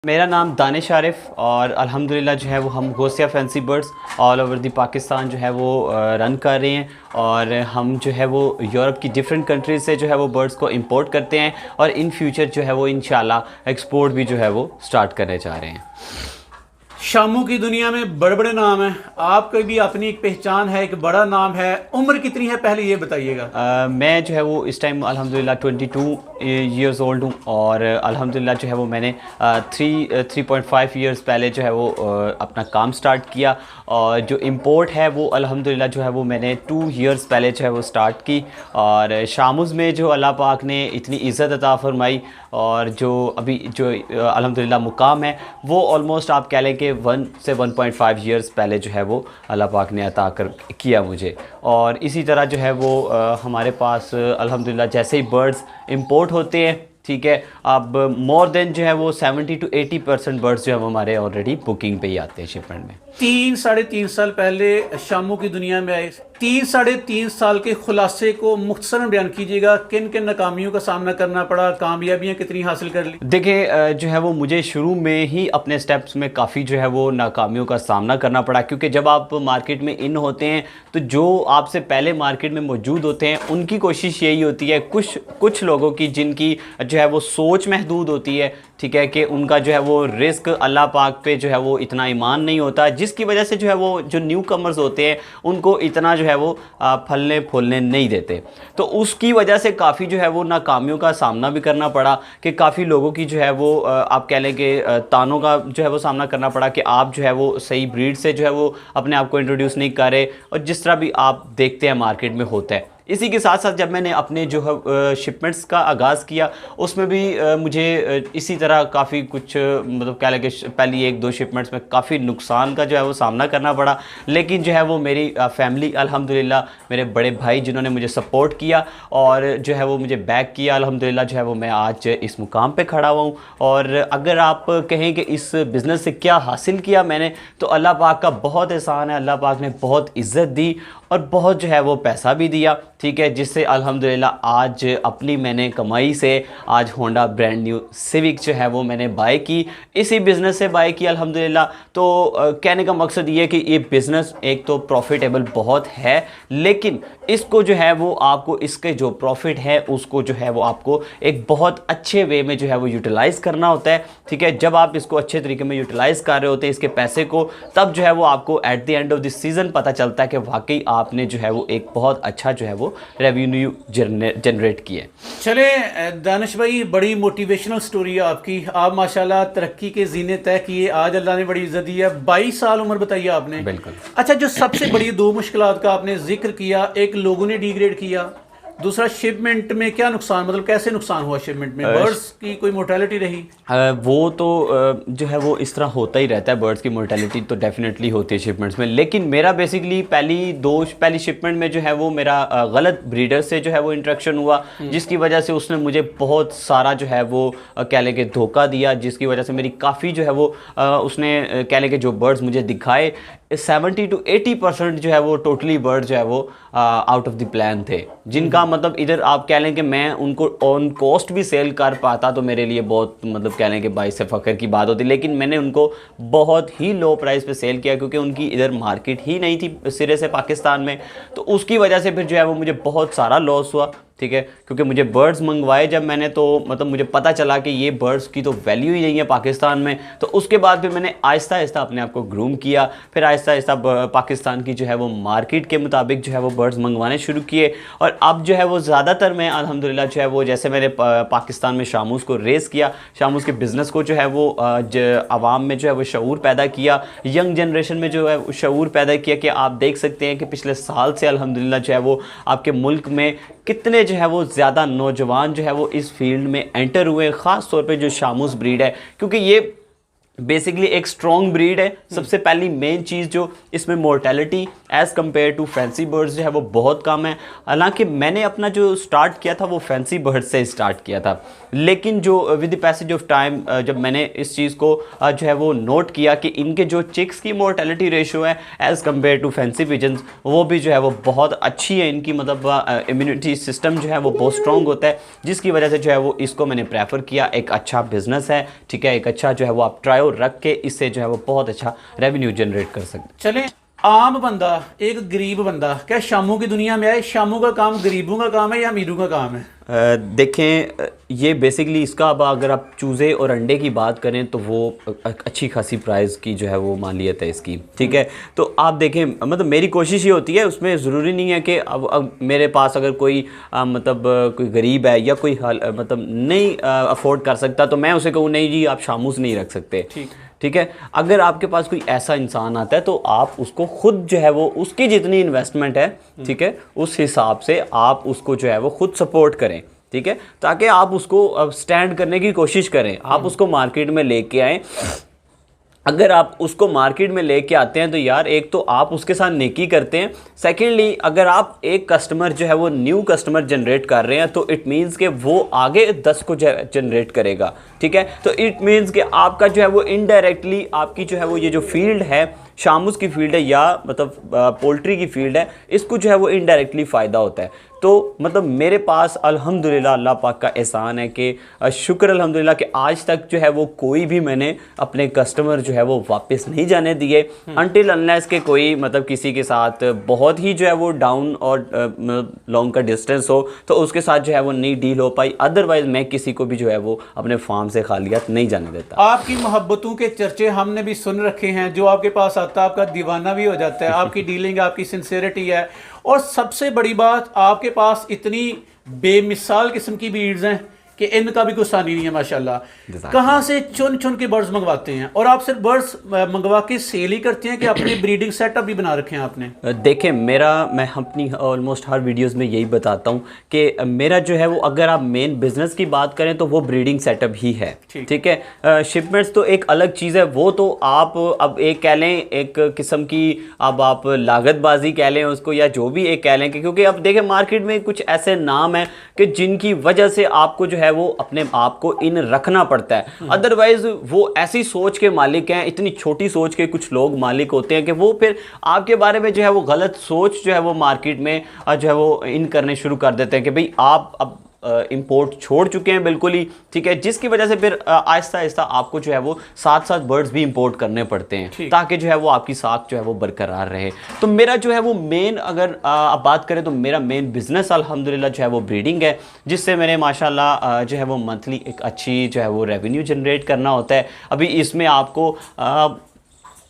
मेरा नाम दानिश आरिफ और अल्हम्दुलिल्लाह जो है वो हम Gausia fancy birds all over the Pakistan जो है वो रन कर रहे हैं। और हम जो है वो यूरोप की डिफरेंट कंट्रीज़ से जो है वो बर्ड्स को इंपोर्ट करते हैं और इन फ्यूचर जो है वो इंशाल्लाह एक्सपोर्ट भी जो है वो स्टार्ट करने जा रहे हैं। शामों की दुनिया में बड़े बड़े नाम हैं, आपकी भी अपनी एक पहचान है, एक बड़ा नाम है। उम्र कितनी है पहले ये बताइएगा। मैं जो है वो इस टाइम अल्हम्दुलिल्लाह 22 ईयर्स ओल्ड हूँ और अल्हम्दुलिल्लाह जो है वो मैंने 3.5 ईयर्स पहले जो है वो अपना काम स्टार्ट किया। और जो इंपोर्ट है वो अल्हम्दुलिल्लाह जो है वो मैंने 2 ईयर्स पहले जो है वो स्टार्ट की। और शामुज़ में जो अल्लाह पाक ने इतनी इज़्ज़त अता फरमाई और जो अभी जो अल्हम्दुलिल्लाह मुकाम है वो ऑलमोस्ट आप कह लें कि 1 से 1.5 ईयर्स पहले जो है वो अल्लाह पाक ने अता कर किया मुझे। और इसी तरह जो है वो हमारे पास अल्हम्दुलिल्लाह जैसे ही बर्ड्स इंपोर्ट होते हैं, ठीक है, अब मोर देन जो है वो 70 to 80% बर्ड्स जो है वो हमारे ऑलरेडी बुकिंग पे ही आते हैं शिपमेंट में। 3-3.5 साल पहले शामों की दुनिया में आए, 3-3.5 साल के खुलासे को मुख्तसरन बयान कीजिएगा। किन किन नाकामियों का सामना करना पड़ा, कामयाबियां कितनी हासिल कर ली? देखिए जो है वो मुझे शुरू में ही अपने स्टेप्स में काफ़ी जो है वो नाकामियों का सामना करना पड़ा, क्योंकि जब आप मार्केट में इन होते हैं तो जो आपसे पहले मार्केट में मौजूद होते हैं उनकी कोशिश यही होती है, कुछ लोगों की जिनकी जो है वो सोच महदूद होती है, ठीक है, कि उनका जो है वो रिस्क अल्लाह पाक पे जो है वो इतना ईमान नहीं होता, जिसकी वजह से जो है वो जो न्यू कमर्स होते हैं उनको इतना जो है वो फलने फूलने नहीं देते। तो उसकी वजह से काफ़ी जो है वो नाकामियों का सामना भी करना पड़ा कि काफ़ी लोगों की जो है वो आप कह लें कि तानों का जो है वो सामना करना पड़ा कि आप जो है वो सही ब्रीड से जो है वो अपने आप को इंट्रोड्यूस नहीं कर रहे, और जिस तरह भी आप देखते हैं मार्केट में होता है। इसी के साथ साथ जब मैंने अपने जो है शिपमेंट्स का आगाज़ किया उसमें भी मुझे इसी तरह काफ़ी कुछ मतलब कह लें कि पहली 1-2 शिपमेंट्स में काफ़ी नुकसान का जो है वो सामना करना पड़ा। लेकिन जो है वो मेरी फैमिली अल्हम्दुलिल्लाह, मेरे बड़े भाई जिन्होंने मुझे सपोर्ट किया और जो है वो मुझे बैक किया, अल्हम्दुलिल्लाह जो है वो मैं आज इस मुकाम पे खड़ा हुआ हूँ। और अगर आप कहें कि इस बिज़नेस से क्या हासिल किया मैंने, तो अल्लाह पाक का बहुत एहसान है। अल्लाह पाक ने बहुत इज़्ज़त दी और बहुत जो है वो पैसा भी दिया, ठीक है, जिससे अल्हम्दुलिल्लाह आज अपनी मैंने कमाई से आज होंडा ब्रांड न्यू सिविक जो है वो मैंने बाय की, इसी बिज़नेस से बाय की अल्हम्दुलिल्लाह। तो कहने का मकसद ये है कि ये बिज़नेस एक तो प्रॉफिटेबल बहुत है, लेकिन इसको जो है वो आपको इसके जो प्रॉफिट है उसको जो है वो आपको एक बहुत अच्छे वे में जो है वो यूटिलाइज़ करना होता है, ठीक है। जब आप इसको अच्छे तरीके में यूटिलाइज़ कर रहे होते हैं इसके पैसे को, तब जो है वो आपको at the end of the season पता चलता है कि वाकई आपने जो है वो एक बहुत अच्छा जो है वो रेवेन्यू जनरेट किए। चले दानिश भाई, बड़ी मोटिवेशनल स्टोरी है आपकी। आप माशाल्लाह तरक्की के जीने तय किए, आज अल्लाह ने बड़ी इज्जत दी है। 22 साल उम्र बताइए आपने। बिल्कुल। अच्छा, जो सबसे बड़ी 2 मुश्किलात का आपने जिक्र किया, एक लोगों ने डिग्रेड किया, दूसरा शिपमेंट में क्या नुकसान, मतलब कैसे नुकसान हुआ शिपमेंट में? बर्ड्स की कोई मोर्टेलिटी रही? वो तो जो है वो इस तरह होता ही रहता है, बर्ड्स की मोर्टेलिटी तो डेफिनेटली होती है शिपमेंट्स में। लेकिन मेरा बेसिकली पहली शिपमेंट में जो है वो मेरा गलत ब्रीडर से जो है वो इंट्रैक्शन हुआ, जिसकी वजह से उसने मुझे बहुत सारा जो है वो कह लें कि धोखा दिया, जिसकी वजह से मेरी काफ़ी जो है वो उसने कह लें कि जो बर्ड्स मुझे दिखाए 70 to 80% जो है वो टोटली बर्ड जो है वो आउट ऑफ द प्लान थे, जिनका मतलब इधर आप कह लें कि मैं उनको ऑन कॉस्ट भी सेल कर पाता तो मेरे लिए बहुत मतलब कह लें कि बाइस से फ़ख्र की बात होती। लेकिन मैंने उनको बहुत ही लो प्राइस पे सेल किया, क्योंकि उनकी इधर मार्केट ही नहीं थी सिरे से पाकिस्तान में। तो उसकी वजह से फिर जो है वो मुझे बहुत सारा लॉस हुआ, ठीक है, क्योंकि मुझे बर्ड्स मंगवाए जब मैंने, तो मतलब मुझे पता चला कि ये बर्ड्स की तो वैल्यू ही नहीं है पाकिस्तान में। तो उसके बाद फिर मैंने आहिस्ता आहिस्ता अपने आप को ग्रूम किया, फिर आहिस्ता आहिस्ता पाकिस्तान की जो है वो मार्केट के मुताबिक जो है वो बर्ड्स मंगवाने शुरू किए। और अब जो है वो ज़्यादातर मैं अल्हम्दुलिल्लाह जो है वो जैसे मैंने पाकिस्तान में शामूज़ को रेस किया, शामूज़ के बिज़नेस को जो है वो आवाम में जो है वो शऊर पैदा किया, यंग जनरेशन में जो है शऊर पैदा किया, कि आप देख सकते हैं कि पिछले साल से अल्हम्दुलिल्लाह जो है वो आपके मुल्क में कितने जो है वो ज़्यादा नौजवान जो है वो इस फील्ड में एंटर हुए, ख़ास तौर पे जो शामूज़ ब्रीड है, क्योंकि ये बेसिकली एक स्ट्रॉन्ग ब्रीड है। सबसे पहली मेन चीज़ जो इसमें mortality as compare to fancy birds जो है वो बहुत कम है। हालांकि मैंने अपना जो स्टार्ट किया था वो फैंसी बर्ड से स्टार्ट किया था, लेकिन जो with the passage of time जब मैंने इस चीज़ को जो है वो नोट किया कि इनके जो चिक्स की मोर्टेलिटी रेशो है as compare to fancy pigeons वो भी जो है वो बहुत अच्छी है। इनकी मतलब इम्यूनिटी सिस्टम जो है वो बहुत स्ट्रॉन्ग होता है, जिसकी वजह से जो है वो इसको मैंने प्रेफर किया। एक अच्छा बिजनेस है, ठीक है, एक अच्छा जो है वो आप ट्रायल रख के इससे जो है वो बहुत अच्छा रेवेन्यू जनरेट कर सकते। चलें, आम बंदा, एक गरीब बंदा क्या शामों की दुनिया में आए? शामों का काम गरीबों का काम है या अमीरों का काम है? देखें, ये बेसिकली इसका अब अगर आप चूज़े और अंडे की बात करें तो वो अच्छी खासी प्राइस की जो है वो मालियत है इसकी, ठीक है। तो आप देखें, मतलब मेरी कोशिश ये होती है, उसमें ज़रूरी नहीं है कि अब मेरे पास अगर कोई मतलब कोई गरीब है या कोई मतलब नहीं अफोर्ड कर सकता तो मैं उसे कहूँ नहीं जी आप शामूस नहीं रख सकते, ठीक है। अगर आपके पास कोई ऐसा इंसान आता है तो आप उसको खुद जो है वो उसकी जितनी इन्वेस्टमेंट है, ठीक है, उस हिसाब से आप उसको जो है वो खुद सपोर्ट करें, ठीक है, ताकि आप उसको स्टैंड करने की कोशिश करें, आप उसको मार्केट में लेके आएँ। अगर आप उसको मार्केट में लेके आते हैं तो यार एक तो आप उसके साथ नेकी करते हैं, सेकेंडली अगर आप एक कस्टमर जो है वो न्यू कस्टमर जनरेट कर रहे हैं तो इट मीन्स कि वो आगे 10 को जनरेट करेगा, ठीक है। तो इट मीन्स कि आपका जो है वो इनडायरेक्टली आपकी जो है वो ये जो फील्ड है शामूस की फील्ड है या मतलब पोल्ट्री की फील्ड है, इसको जो है वो इनडायरेक्टली फ़ायदा होता है। तो मतलब मेरे पास अल्हम्दुलिल्लाह अल्लाह पाक का एहसान है कि शुक्र अल्हम्दुलिल्लाह कि आज तक जो है वो कोई भी मैंने अपने कस्टमर जो है वो वापस नहीं जाने दिए अनटिल अनलेस के कोई मतलब किसी के साथ बहुत ही जो है वो डाउन और लॉन्ग का डिस्टेंस हो तो उसके साथ जो है वो नहीं डील हो पाई। अदरवाइज मैं किसी को भी जो है वो अपने फार्म से खालियात नहीं जाने देता। आपकी मोहब्बतों के चर्चे हमने भी सुन रखे हैं, जो आपके पास आता है आपका दीवाना भी हो जाता है। आपकी डीलिंग, आपकी सिंसेरिटी है, और सबसे बड़ी बात आपके पास इतनी बेमिसाल किस्म की ब्रीड्स हैं कि इनका भी कुछ सानी नहीं है माशाल्लाह। कहाँ से चुन चुन के बर्ड्स मंगवाते हैं? और आप सिर्फ बर्ड्स मंगवा के सेल ही करते हैं कि अपने ब्रीडिंग सेटअप भी बना रखे हैं आपने? देखें, मैं अपनी ऑलमोस्ट हर वीडियोस में यही बताता हूँ कि मेरा जो है वो अगर आप मेन बिजनेस की बात करें तो वो ब्रीडिंग सेटअप ही है, ठीक है। शिपमेंट्स तो एक अलग चीज़ है, वो तो आप अब एक कह लें एक किस्म की अब आप लागतबाजी कह लें उसको या जो भी एक कह लें, क्योंकि अब देखें मार्केट में कुछ ऐसे नाम हैं कि जिनकी वजह से आपको जो है वो अपने आप को इन रखना पड़ता है। अदरवाइज वो ऐसी सोच के मालिक हैं, इतनी छोटी सोच के कुछ लोग मालिक होते हैं कि वो फिर आपके बारे में जो है वो गलत सोच जो है वो मार्केट में जो है वो इन करने शुरू कर देते हैं कि भाई आप अब इंपोर्ट छोड़ चुके हैं बिल्कुल ही, ठीक है, जिसकी वजह से फिर आहिस्ता आहिस्ता आपको जो है वो साथ साथ बर्ड्स भी इंपोर्ट करने पड़ते हैं ताकि जो है वो आपकी साख जो है वो बरकरार रहे। तो मेरा जो है वो मेन अगर आप बात करें तो मेरा मेन बिजनेस अल्हम्दुलिल्लाह जो है वो ब्रीडिंग है, जिससे मैंने माशाल्लाह जो है वो मंथली एक अच्छी जो है वो रेवेन्यू जनरेट करना होता है। अभी इसमें आपको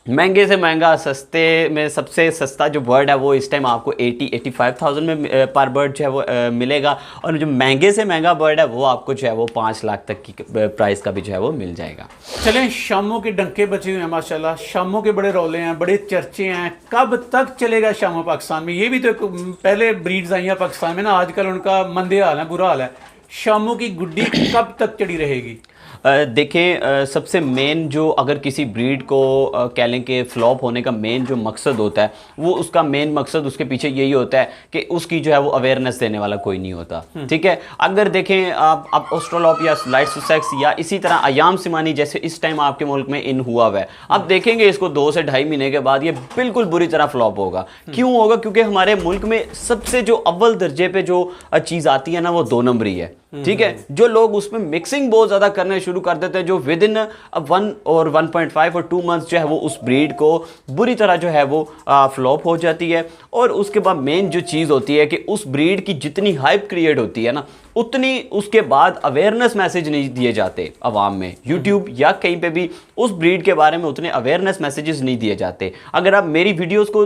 महंगे से महंगा सस्ते में सबसे सस्ता जो बर्ड है वो इस टाइम आपको 80-85,000 में पर बर्ड जो है वो मिलेगा, और जो महंगे से महंगा बर्ड है वो आपको जो है वो 5 लाख तक की प्राइस का भी जो है वो मिल जाएगा। चलें, शामों के डंके बचे हुए हैं माशाल्लाह, शामों के बड़े रौले हैं, बड़े चर्चे हैं। कब तक चलेगा शामों पाकिस्तान में? ये भी तो पहले ब्रीड्स आई हैं पाकिस्तान में ना, आजकल उनका मंदे हाल है, बुरा हाल है। शामों की गुड्डी कब तक चढ़ी रहेगी? देखें, सबसे मेन जो अगर किसी ब्रीड को कह लें कि फ्लॉप होने का मेन जो मकसद होता है वो उसका मेन मकसद उसके पीछे यही होता है कि उसकी जो है वो अवेयरनेस देने वाला कोई नहीं होता, ठीक है। अगर देखें आप ऑस्ट्रोलॉप या लाइट सुसेक्स या इसी तरह अयाम सिमानी जैसे इस टाइम आपके मुल्क में इन हुआ हुआ है, आप देखेंगे इसको 2 से ढाई महीने के बाद ये बिल्कुल बुरी तरह फ्लॉप होगा। क्यों होगा? क्योंकि हमारे मुल्क में सबसे जो अव्वल दर्जे पे जो चीज़ आती है ना वो 2 नंबरी है, ठीक है। जो लोग उसमें मिक्सिंग बहुत ज़्यादा करने शुरू कर देते हैं, जो विद इन 1 और 1.5 और 2 मंथ्स जो है वो उस ब्रीड को बुरी तरह जो है वो फ्लॉप हो जाती है। और उसके बाद मेन जो चीज़ होती है कि उस ब्रीड की जितनी हाइप क्रिएट होती है ना उतनी उसके बाद अवेयरनेस मैसेज नहीं दिए जाते अवाम में, यूट्यूब या कहीं पे भी उस ब्रीड के बारे में उतने अवेयरनेस मैसेजेस नहीं दिए जाते। अगर आप मेरी वीडियोस को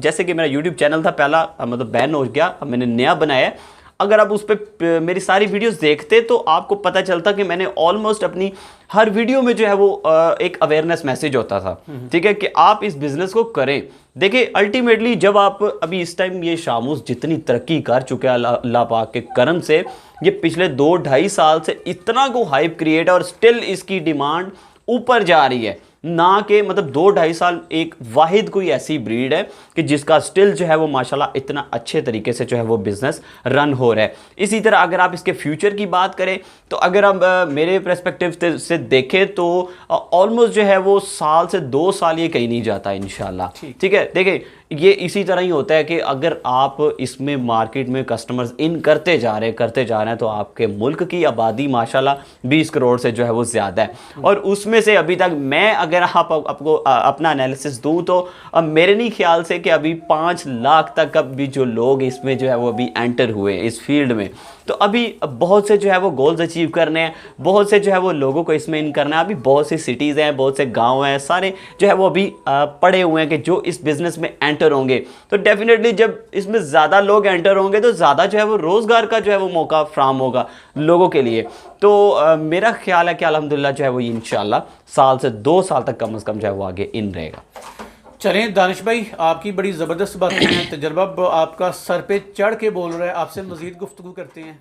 जैसे कि मेरा यूट्यूब चैनल था पहला मतलब बैन हो गया, अब मैंने नया बनाया है, अगर आप उस पर मेरी सारी वीडियोस देखते तो आपको पता चलता कि मैंने ऑलमोस्ट अपनी हर वीडियो में जो है वो एक अवेयरनेस मैसेज होता था, ठीक है, कि आप इस बिजनेस को करें। देखिए अल्टीमेटली जब आप अभी इस टाइम ये शामूस जितनी तरक्की कर चुके हैं अल्लाह पाक के करम से, ये पिछले 2-2.5 साल से इतना को हाइप क्रिएट है और स्टिल इसकी डिमांड ऊपर जा रही है, ना कि मतलब 2-2.5 साल एक वाहिद कोई ऐसी ब्रीड है कि जिसका स्टिल जो है वो माशाल्लाह इतना अच्छे तरीके से जो है वो बिजनेस रन हो रहा है। इसी तरह अगर आप इसके फ्यूचर की बात करें तो अगर हम मेरे पर्सपेक्टिव से देखें तो ऑलमोस्ट जो है वो साल से 2 साल ये कहीं नहीं जाता इंशाल्लाह। ठीक है, देखिए ये इसी तरह ही होता है कि अगर आप इसमें मार्केट में कस्टमर्स इन करते जा रहे हैं तो आपके मुल्क की आबादी माशाल्लाह 20 करोड़ से जो है वो ज़्यादा है। और उसमें से अभी तक मैं अगर आपको अपना एनालिसिस दूं तो मेरे नहीं ख्याल से कि अभी 5 लाख तक अभी जो लोग इसमें जो है वो अभी एंटर हुए इस फील्ड में, तो अभी बहुत से जो है वो गोल्स अचीव करने हैं, बहुत से जो है वो लोगों को इसमें इन करना है। अभी बहुत सी सिटीज़ हैं, बहुत से गांव हैं, सारे जो है वो अभी पड़े हुए हैं कि जो इस बिज़नेस में एंटर होंगे। तो डेफिनेटली जब इसमें ज़्यादा लोग एंटर होंगे तो ज़्यादा जो है वो रोज़गार का जो है वो मौका फ्राहम होगा लोगों के लिए। तो मेरा ख्याल है कि अल्हम्दुलिल्लाह जो है वो इंशाल्लाह साल से 2 साल तक कम से कम जो है वो आगे इन रहेगा। चलें दानिश भाई, आपकी बड़ी ज़बरदस्त बातें हैं, तजर्बा आपका सर पे चढ़ के बोल रहा है, आपसे मज़ीद गुफ्तगू करते हैं।